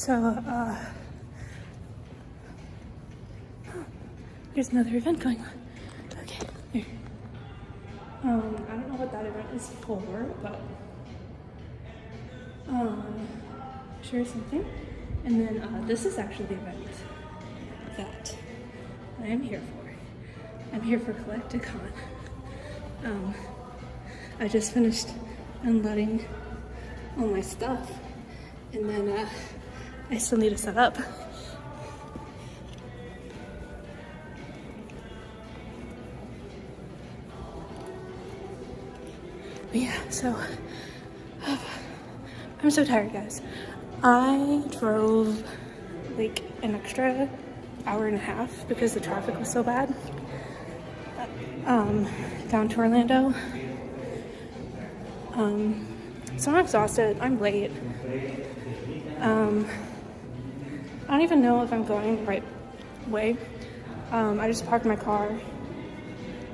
So, there's another event going on. Okay, here. I don't know what that event is for, but sure something. And then this is actually the event that I am here for. I'm here for Collecticon. I just finished unloading all my stuff, and then I still need to set up. But yeah, so I'm so tired, guys. I drove like an extra hour and a half because the traffic was so bad down to Orlando. So I'm exhausted. I'm late. I don't even know if I'm going the right way. I just parked my car and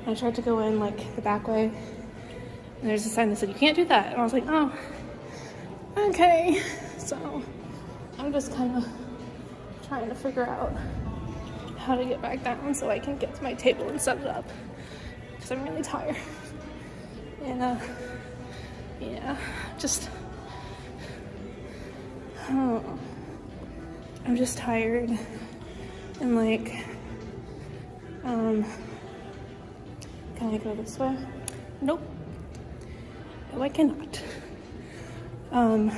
I tried to go in like the back way, and there's a sign that said you can't do that, and I was like, oh, okay. So I'm just kind of trying to figure out how to get back down so I can get to my table and set it up, because I'm really tired. And yeah, just I'm just tired, and like can I go this way? Nope. No, I cannot. I'm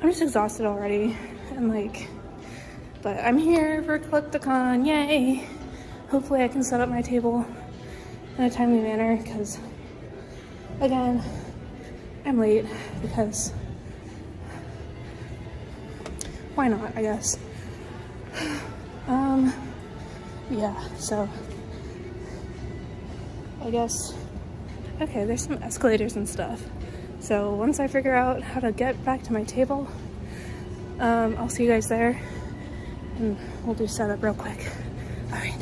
just exhausted already, and like, but I'm here for Collecticon, yay! Hopefully I can set up my table in a timely manner, because again, I'm late because why not, I guess. Yeah, so I guess, okay, there's some escalators and stuff. So once I figure out how to get back to my table, I'll see you guys there, and we'll do setup real quick. All right.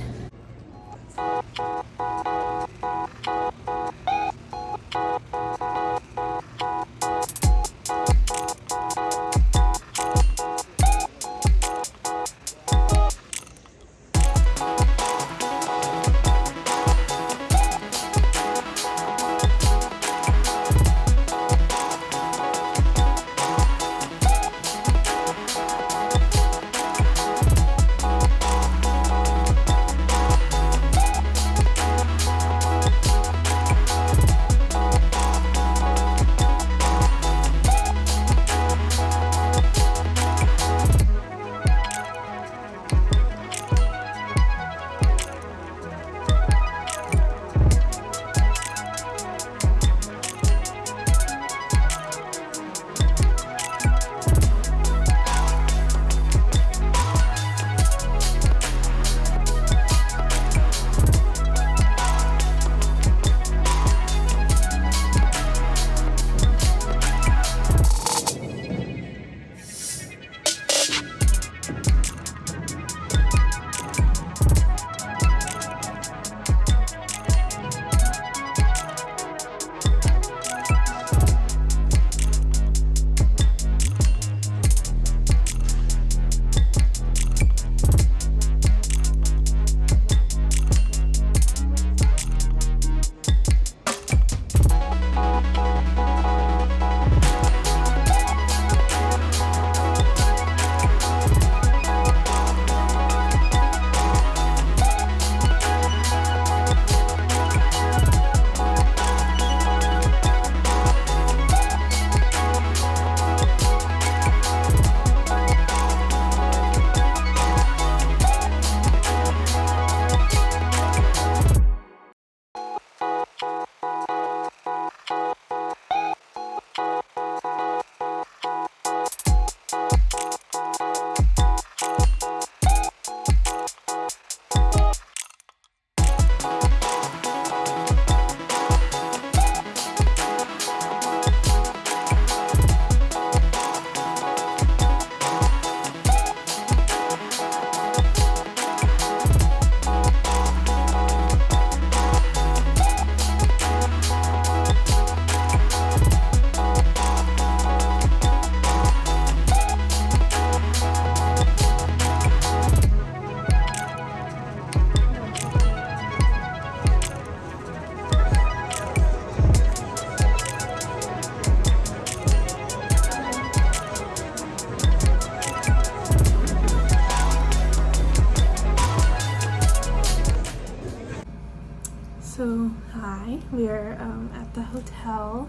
So, hi, we are at the hotel,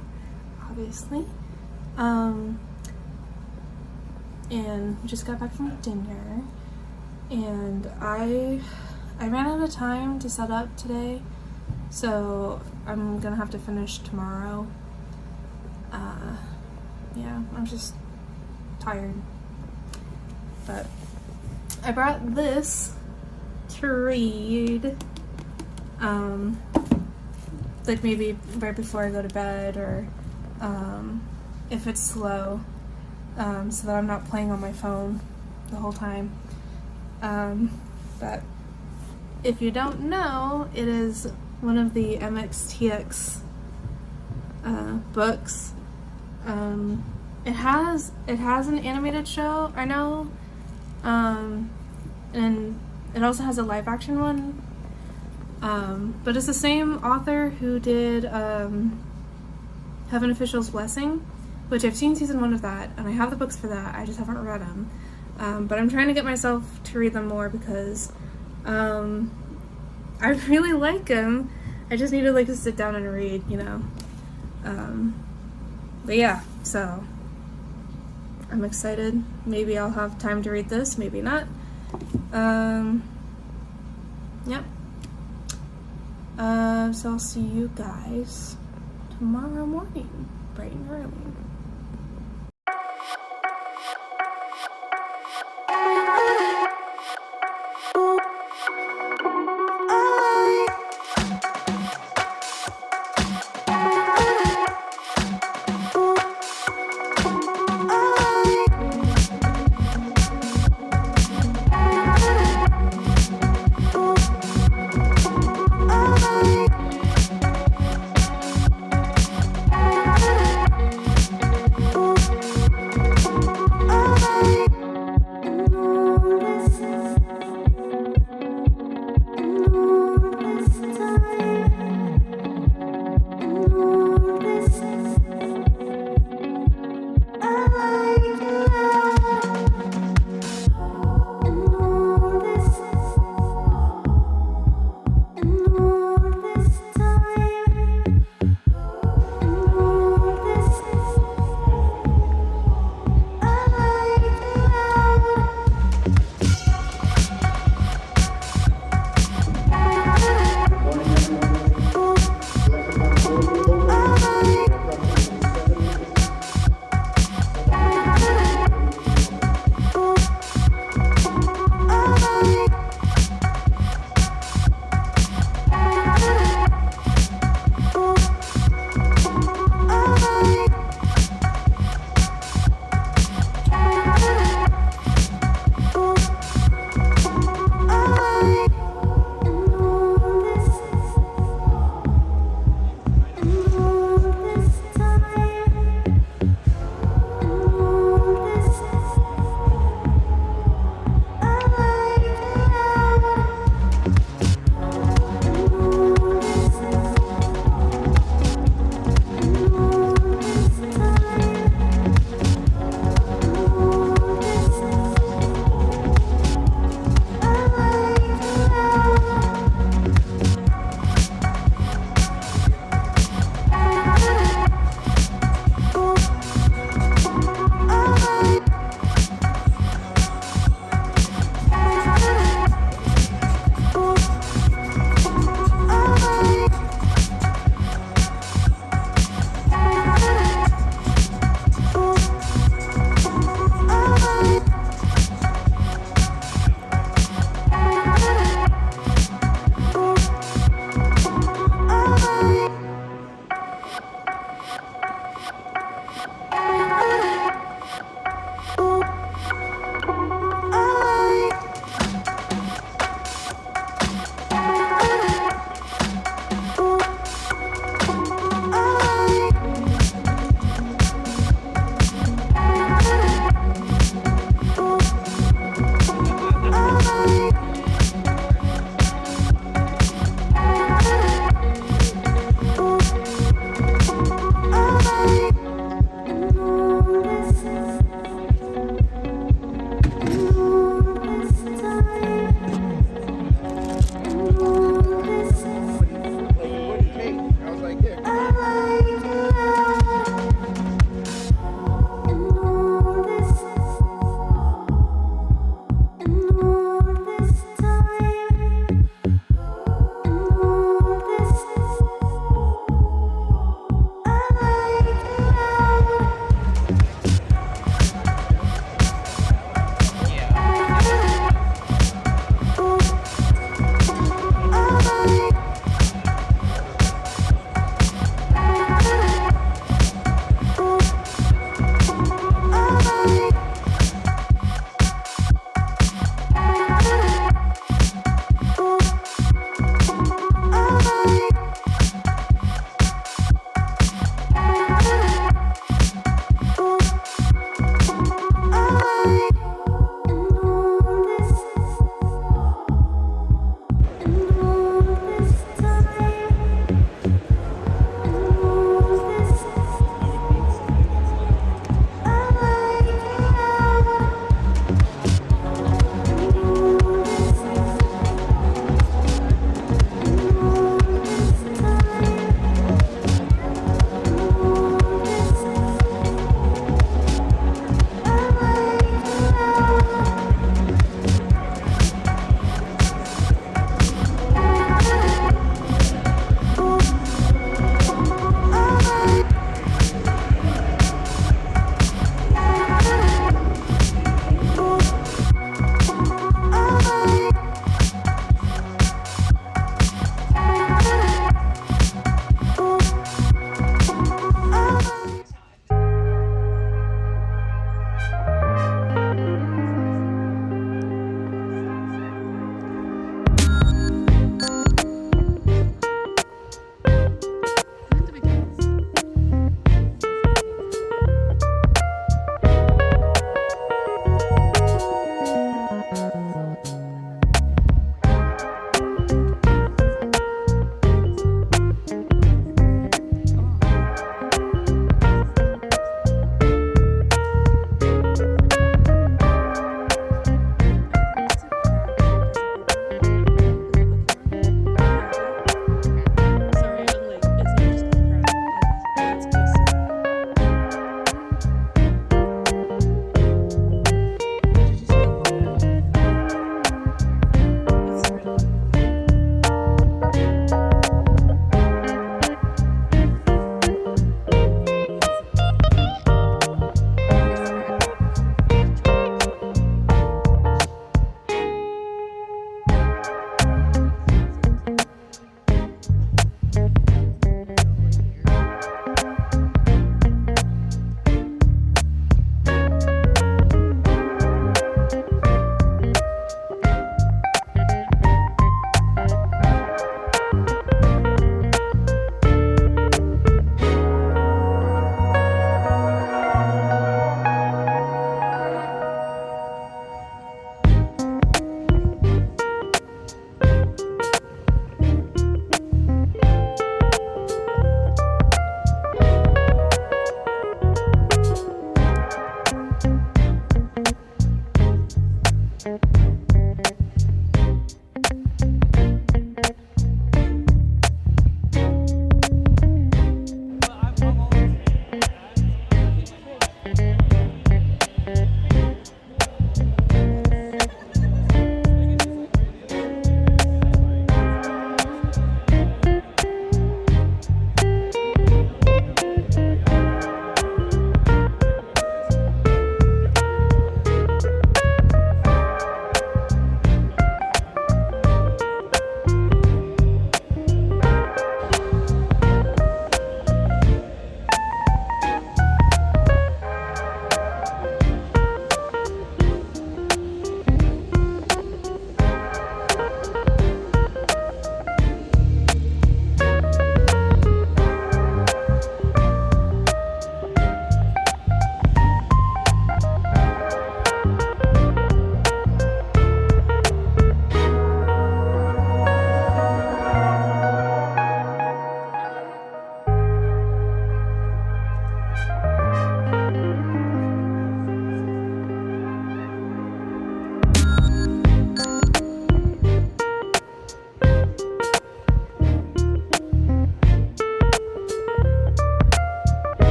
obviously, and we just got back from dinner, and I ran out of time to set up today, so I'm gonna have to finish tomorrow. Yeah, I'm just tired, but I brought this to read, like maybe right before I go to bed, or if it's slow, so that I'm not playing on my phone the whole time. But if you don't know, it is one of the MXTX books. It has an animated show, I know, and it also has a live action one, but it's the same author who did Heaven Official's Blessing, which I've seen season 1 of that, and I have the books for that. I just haven't read them, but I'm trying to get myself to read them more because I really like them. I just need to sit down and read, you know. But yeah, so I'm excited. Maybe I'll have time to read this, maybe not. Yep. So I'll see you guys tomorrow morning, bright and early.